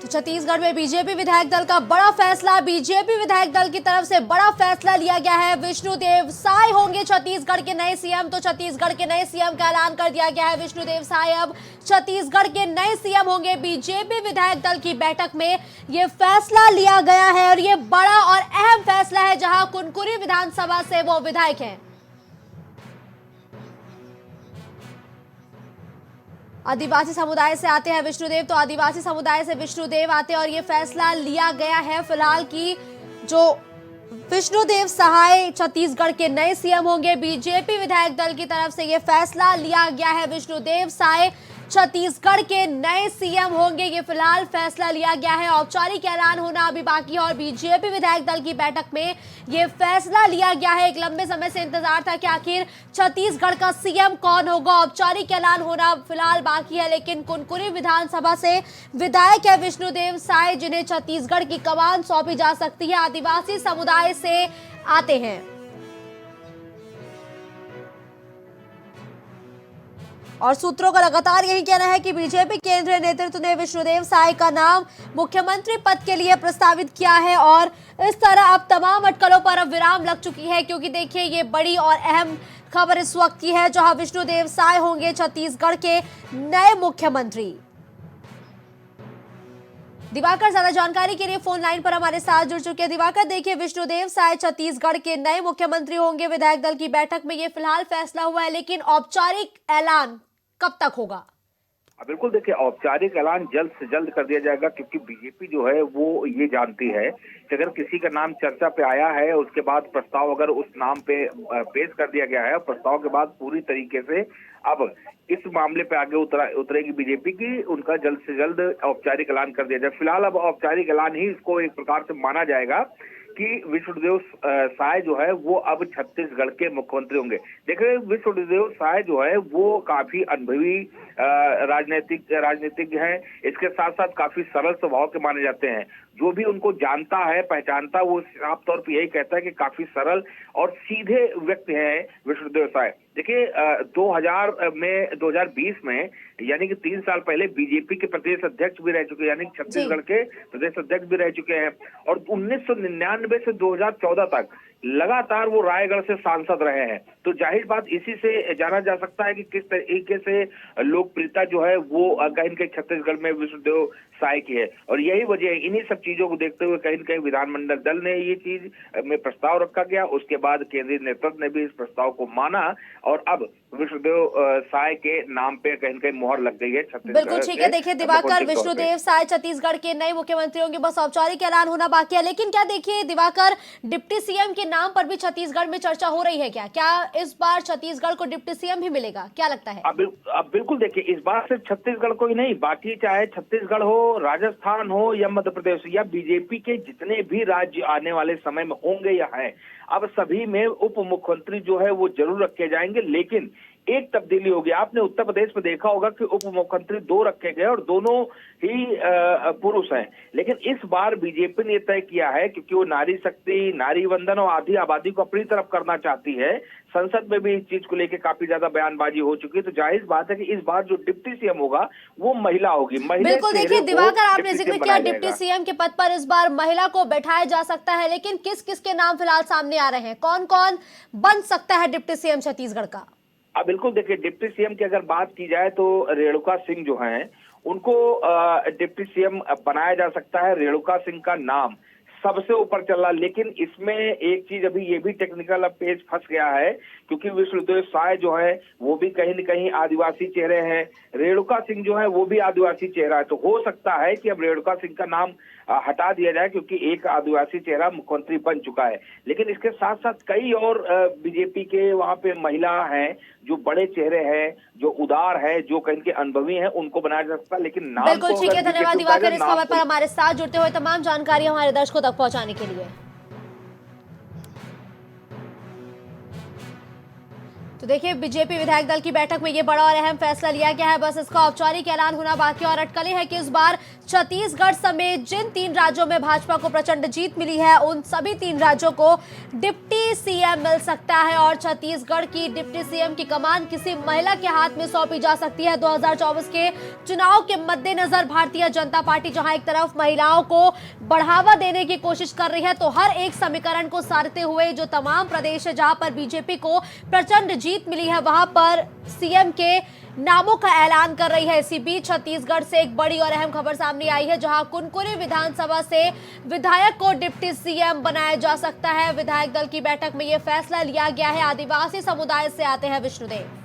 तो छत्तीसगढ़ में बीजेपी विधायक दल का बड़ा फैसला। बीजेपी विधायक दल की तरफ से बड़ा फैसला लिया गया है। विष्णुदेव साय होंगे छत्तीसगढ़ के नए सीएम। तो छत्तीसगढ़ के नए सीएम का ऐलान कर दिया गया है। विष्णुदेव साय अब छत्तीसगढ़ के नए सीएम होंगे। बीजेपी विधायक दल की बैठक में यह फैसला लिया गया है और यह बड़ा और अहम फैसला है, जहां कुनकुरी विधानसभा से वो विधायक हैं। आदिवासी समुदाय से आते हैं विष्णुदेव। तो आदिवासी समुदाय से विष्णुदेव आते हैं और ये फैसला लिया गया है फिलहाल की जो विष्णुदेव सहाय छत्तीसगढ़ के नए सीएम होंगे। बीजेपी विधायक दल की तरफ से ये फैसला लिया गया है। विष्णुदेव साय छत्तीसगढ़ के नए सीएम होंगे, ये फिलहाल फैसला लिया गया है। औपचारिक ऐलान होना अभी बाकी है और बीजेपी विधायक दल की बैठक में ये फैसला लिया गया है। एक लंबे समय से इंतजार था कि आखिर छत्तीसगढ़ का सीएम कौन होगा। औपचारिक ऐलान होना फिलहाल बाकी है, लेकिन कुनकुरी विधानसभा से विधायक है विष्णुदेव साय, जिन्हें छत्तीसगढ़ की कमान सौंपी जा सकती है। आदिवासी समुदाय से आते हैं और सूत्रों का लगातार यही कहना है कि बीजेपी केंद्रीय नेतृत्व ने विष्णुदेव साय का नाम मुख्यमंत्री पद के लिए प्रस्तावित किया है और इस तरह अब तमाम अटकलों पर अब विराम लग चुकी है, क्योंकि देखिए ये बड़ी और अहम खबर इस वक्त की है, जहां विष्णुदेव साय होंगे छत्तीसगढ़ के नए मुख्यमंत्री। दिवाकर ज्यादा जानकारी के लिए फोन लाइन पर हमारे साथ जुड़ चुके हैं। दिवाकर, देखिए विष्णुदेव साय छत्तीसगढ़ के नए मुख्यमंत्री होंगे। विधायक दल की बैठक में ये फिलहाल फैसला हुआ है, लेकिन औपचारिक ऐलान कब तक होगा? बिल्कुल, देखिए औपचारिक ऐलान जल्द से जल्द कर दिया जाएगा, क्योंकि बीजेपी जो है वो ये जानती है कि अगर किसी का नाम चर्चा पे आया है, उसके बाद प्रस्ताव अगर उस नाम पे पेश कर दिया गया है, प्रस्ताव के बाद पूरी तरीके से अब इस मामले पे आगे उतरेगी बीजेपी की, उनका जल्द से जल्द औपचारिक ऐलान कर दिया जाए। फिलहाल अब औपचारिक ऐलान ही इसको एक प्रकार से माना जाएगा कि विष्णुदेव साय जो है वो अब छत्तीसगढ़ के मुख्यमंत्री होंगे। देखिए, विष्णुदेव साय जो है वो काफी अनुभवी राजनीतिज्ञ हैं। इसके साथ साथ काफी सरल स्वभाव के माने जाते हैं। जो भी उनको जानता है, पहचानता, वो साफ तौर पर यही कहता है कि काफी सरल और सीधे व्यक्ति हैं विष्णुदेव साय। देखिए 2020 में यानी कि 3 साल पहले बीजेपी के प्रदेश अध्यक्ष भी रह चुके हैं, यानी छत्तीसगढ़ के प्रदेश अध्यक्ष भी रह चुके हैं और 1999 से 2014 तक लगातार वो रायगढ़ से सांसद रहे हैं। तो जाहिर बात इसी से जाना जा सकता है कि किस तरीके से लोकप्रियता जो है वो कहीं न कहीं छत्तीसगढ़ में विष्णुदेव साय की है। और यही वजह है, इन्हीं सब चीजों को देखते हुए कहीं न कहीं विधानमंडल दल ने ये चीज में प्रस्ताव रखा गया। उसके बाद केंद्रीय नेतृत्व ने भी इस प्रस्ताव को माना और अब विष्णुदेव साय के नाम पे कहीं न कहीं मोहर लग गई है छत्तीसगढ़। बिल्कुल ठीक है। देखिए दिवाकर, विष्णुदेव साय छत्तीसगढ़ के नए मुख्यमंत्री होंगे, बस औपचारिक ऐलान होना बाकी है। लेकिन क्या देखिए दिवाकर, डिप्टी सीएम के नाम पर भी छत्तीसगढ़ में चर्चा हो रही है। क्या इस बार छत्तीसगढ़ को डिप्टी सीएम भी मिलेगा? क्या लगता है? अब बिल्कुल, देखिए इस बार सिर्फ छत्तीसगढ़ को ही नहीं, बाकी चाहे छत्तीसगढ़ हो, राजस्थान हो या मध्य प्रदेश या बीजेपी के जितने भी राज्य आने वाले समय में होंगे या हैं, अब सभी में उप मुख्यमंत्री जो है वो जरूर रखे जाएंगे। लेकिन एक तब्दीली होगी। आपने उत्तर प्रदेश में देखा होगा कि उप मुख्यमंत्री 2 रखे गए और दोनों ही पुरुष हैं। लेकिन इस बार बीजेपी ने तय किया है, क्योंकि वो नारी शक्ति, नारी वंदन और आधी आबादी को अपनी तरफ करना चाहती है। संसद में भी इस चीज को लेकर काफी ज्यादा बयानबाजी हो चुकी है। तो जाहिर बात है कि इस बार जो डिप्टी सीएम होगा वो महिला होगी। बिल्कुल, देखिए दिवाकर, आपने जिक्र किया डिप्टी सीएम के पद पर इस बार महिला को बैठाया जा सकता है, लेकिन किस किस के नाम फिलहाल सामने आ रहे हैं? कौन कौन बन सकता है डिप्टी सीएम छत्तीसगढ़ का? बिल्कुल, देखिए डिप्टी सीएम की अगर बात की जाए तो रेणुका सिंह जो हैं उनको डिप्टी सीएम बनाया जा सकता है। रेणुका सिंह का नाम सबसे ऊपर चल रहा, लेकिन इसमें एक चीज अभी ये भी टेक्निकल अब पेज फंस गया है, क्योंकि विष्णुदेव साय जो है वो भी कहीं न कहीं आदिवासी चेहरे हैं, रेणुका सिंह जो है वो भी आदिवासी चेहरा है। तो हो सकता है कि अब रेणुका सिंह का नाम हटा दिया जाए, क्योंकि एक आदिवासी चेहरा मुख्यमंत्री बन चुका है। लेकिन इसके साथ साथ कई और बीजेपी के वहां पे महिला हैं जो बड़े चेहरे हैं, जो उदार है, जो कहीं के अनुभवी हैं, उनको बनाया जा सकता है। लेकिन नाम बिल्कुल ठीक है। धन्यवाद दिवाकर, इस खबर पर हमारे साथ जुड़ते हुए तमाम जानकारी हमारे दर्शकों तक पहुंचाने के लिए। तो देखिए बीजेपी विधायक दल की बैठक में ये बड़ा और अहम फैसला लिया गया है। बस इसका औपचारिक ऐलान होना बाकी और अटकलें हैं कि इस बार छत्तीसगढ़ समेत जिन 3 राज्यों में भाजपा को प्रचंड जीत मिली है उन सभी 3 राज्यों को डिप्टी सीएम मिल सकता है और छत्तीसगढ़ की डिप्टी सीएम की कमान किसी महिला के हाथ में सौंपी जा सकती है। 2024 के चुनाव के मद्देनजर भारतीय जनता पार्टी जहां एक तरफ महिलाओं को बढ़ावा देने की कोशिश कर रही है, तो हर एक समीकरण को सारते हुए जो तमाम प्रदेश है जहां पर बीजेपी को प्रचंड जीत मिली है वहां पर सीएम के नामों का ऐलान कर रही है। इसी बीच छत्तीसगढ़ से एक बड़ी और अहम खबर सामने आई है जहां कुनकुरी विधानसभा से विधायक को डिप्टी सीएम बनाया जा सकता है। विधायक दल की बैठक में यह फैसला लिया गया है। आदिवासी समुदाय से आते हैं विष्णुदेव।